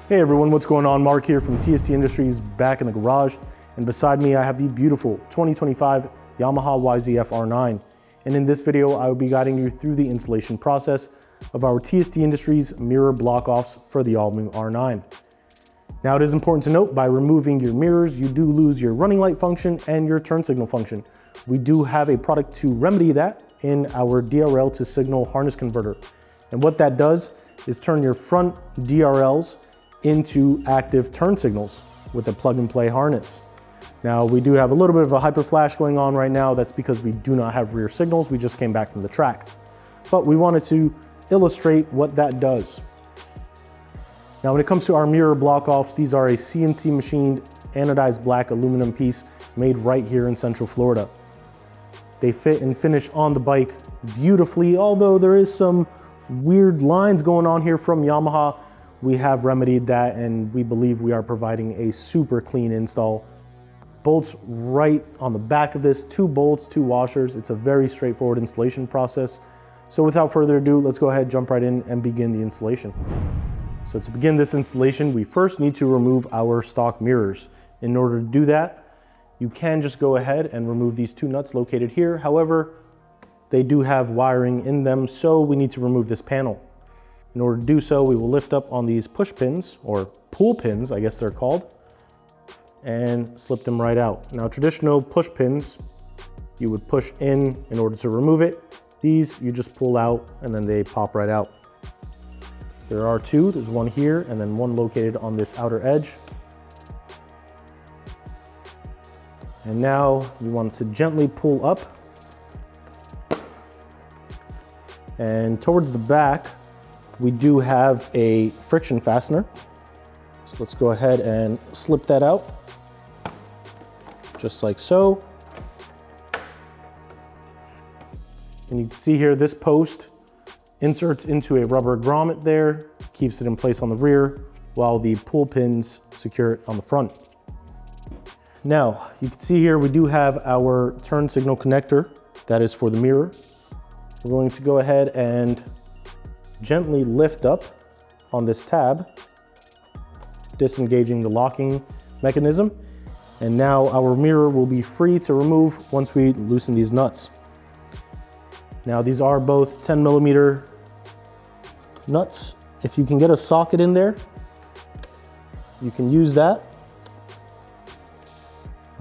Hey everyone, what's going on? Mark here from TST Industries, back in the garage, and beside me I have the beautiful 2025 Yamaha YZF R9. And in this video I will be guiding you through the installation process of our TST Industries mirror block-offs for the all-new R9. Now it is important to note, by removing your mirrors you do lose your running light function and your turn signal function. We do have a product to remedy that in our DRL to signal harness converter. And what that does is turn your front DRLs into active turn signals with a plug-and-play harness. Now we do have a little bit of a hyper flash going on right now. That's because we do not have rear signals. We just came back from the track. But we wanted to illustrate what that does. Now when it comes to our mirror block-offs, these are a CNC machined anodized black aluminum piece made right here in Central Florida. They fit and finish on the bike beautifully, although there is some weird lines going on here from Yamaha. We have remedied that and we believe we are providing a super clean install. Bolts right on the back of this, 2 bolts, 2 washers. It's a very straightforward installation process. So without further ado, let's go ahead, jump right in and begin the installation. So to begin this installation, we first need to remove our stock mirrors. In order to do that, you can just go ahead and remove these 2 nuts located here. However, they do have wiring in them, so we need to remove this panel. In order to do so, we will lift up on these push pins, or pull pins, I guess they're called, and slip them right out. Now, traditional push pins, you would push in order to remove it. These, you just pull out and then they pop right out. There are 2, there's one here and then one located on this outer edge. And now you want to gently pull up. And towards the back, we do have a friction fastener. So let's go ahead and slip that out, just like so. And you can see here, this post inserts into a rubber grommet there, keeps it in place on the rear, while the pull pins secure it on the front. Now, you can see here we do have our turn signal connector that is for the mirror. We're going to go ahead and gently lift up on this tab, disengaging the locking mechanism. And now our mirror will be free to remove once we loosen these nuts. Now these are both 10mm nuts. If you can get a socket in there, you can use that.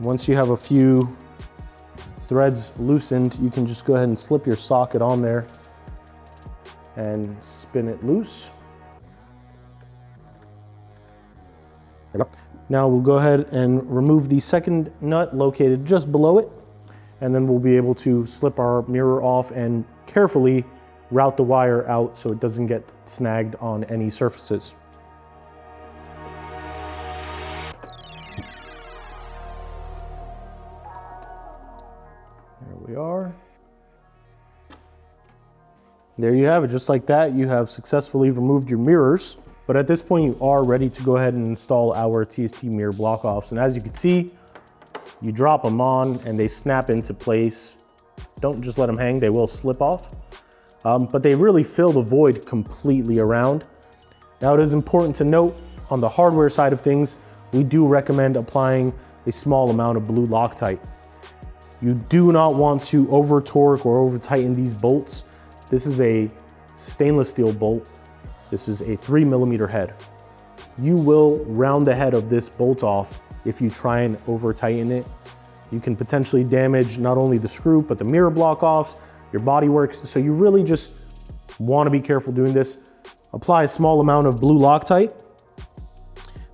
Once you have a few threads loosened, you can just go ahead and slip your socket on there and spin it loose. Now we'll go ahead and remove the second nut located just below it, and then we'll be able to slip our mirror off and carefully route the wire out so it doesn't get snagged on any surfaces. There we are. There you have it, just like that, you have successfully removed your mirrors. But at this point, you are ready to go ahead and install our TST mirror block-offs. And as you can see, you drop them on and they snap into place. Don't just let them hang, they will slip off. But they really fill the void completely around. Now it is important to note, on the hardware side of things, we do recommend applying a small amount of blue Loctite. You do not want to over torque or over tighten these bolts. This is a stainless steel bolt. This is a 3mm head. You will round the head of this bolt off if you try and over tighten it. You can potentially damage not only the screw, but the mirror block offs, your body works. So you really just want to be careful doing this. Apply a small amount of blue Loctite.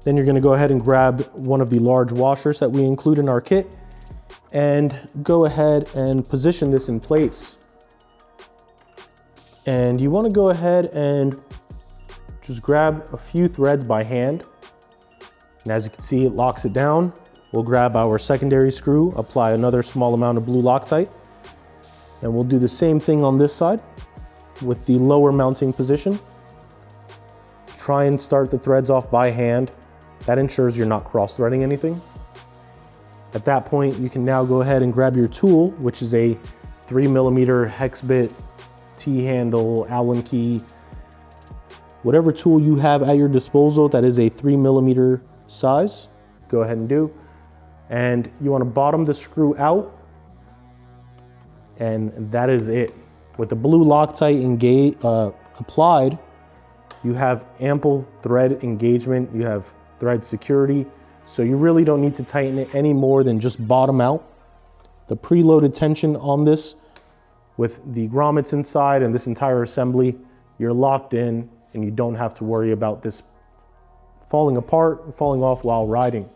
Then you're going to go ahead and grab one of the large washers that we include in our kit. and go ahead and position this in place. And you want to go ahead and just grab a few threads by hand. And as you can see, it locks it down. We'll grab our secondary screw, apply another small amount of blue Loctite, and we'll do the same thing on this side with the lower mounting position. Try and start the threads off by hand. That ensures you're not cross-threading anything. At that point, you can now go ahead and grab your tool, which is a 3mm hex bit, T-handle, Allen key, whatever tool you have at your disposal that is a 3mm size, go ahead and do. And you want to bottom the screw out, and that is it. With the blue Loctite applied, you have ample thread engagement, you have thread security, so you really don't need to tighten it any more than just bottom out. The preloaded tension on this, with the grommets inside and this entire assembly, you're locked in and you don't have to worry about this falling apart, falling off while riding.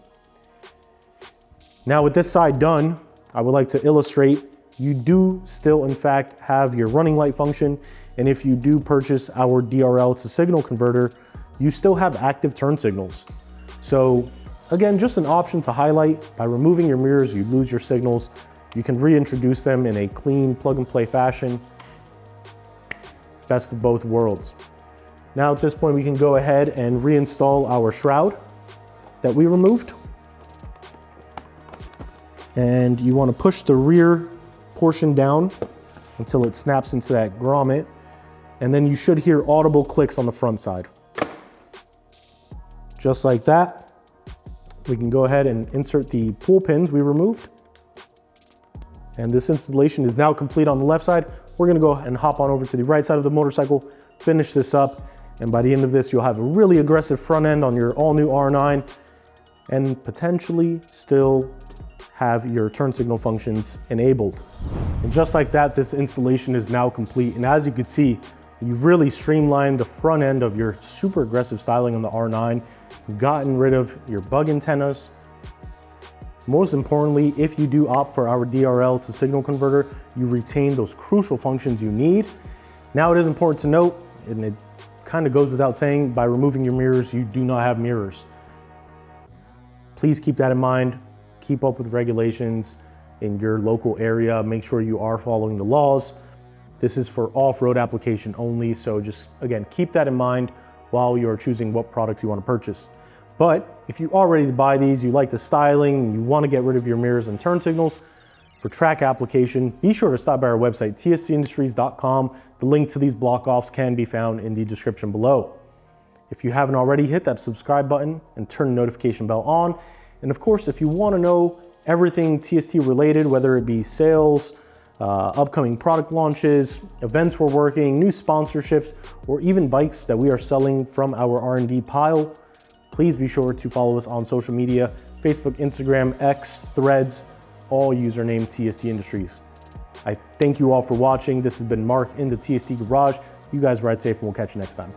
Now with this side done, I would like to illustrate, you do still in fact have your running light function, and if you do purchase our DRL to signal converter, you still have active turn signals. So again, just an option to highlight. By removing your mirrors, you lose your signals. You can reintroduce them in a clean plug and play fashion. Best of both worlds. Now at this point, we can go ahead and reinstall our shroud that we removed. And you want to push the rear portion down until it snaps into that grommet. And then you should hear audible clicks on the front side. Just like that. We can go ahead and insert the pull pins we removed. And this installation is now complete on the left side. We're gonna go ahead and hop on over to the right side of the motorcycle, finish this up, and by the end of this, you'll have a really aggressive front end on your all-new R9, and potentially still have your turn signal functions enabled. And just like that, this installation is now complete. And as you can see, you've really streamlined the front end of your super aggressive styling on the R9, gotten rid of your bug antennas. Most importantly, if you do opt for our DRL to signal converter, you retain those crucial functions you need. Now it is important to note, and it kind of goes without saying, by removing your mirrors, you do not have mirrors. Please keep that in mind. Keep up with regulations in your local area. Make sure you are following the laws. This is for off-road application only, so just, again, keep that in mind while you're choosing what products you want to purchase. But if you are ready to buy these, you like the styling, and you want to get rid of your mirrors and turn signals for track application, be sure to stop by our website, tstindustries.com. The link to these block-offs can be found in the description below. If you haven't already, hit that subscribe button and turn the notification bell on. And of course, if you want to know everything TST related, whether it be sales, upcoming product launches, events we're working, new sponsorships, or even bikes that we are selling from our R&D pile, please be sure to follow us on social media, Facebook, Instagram, X, Threads, all username TST Industries. I thank you all for watching. This has been Mark in the TST Garage. You guys ride safe, and we'll catch you next time.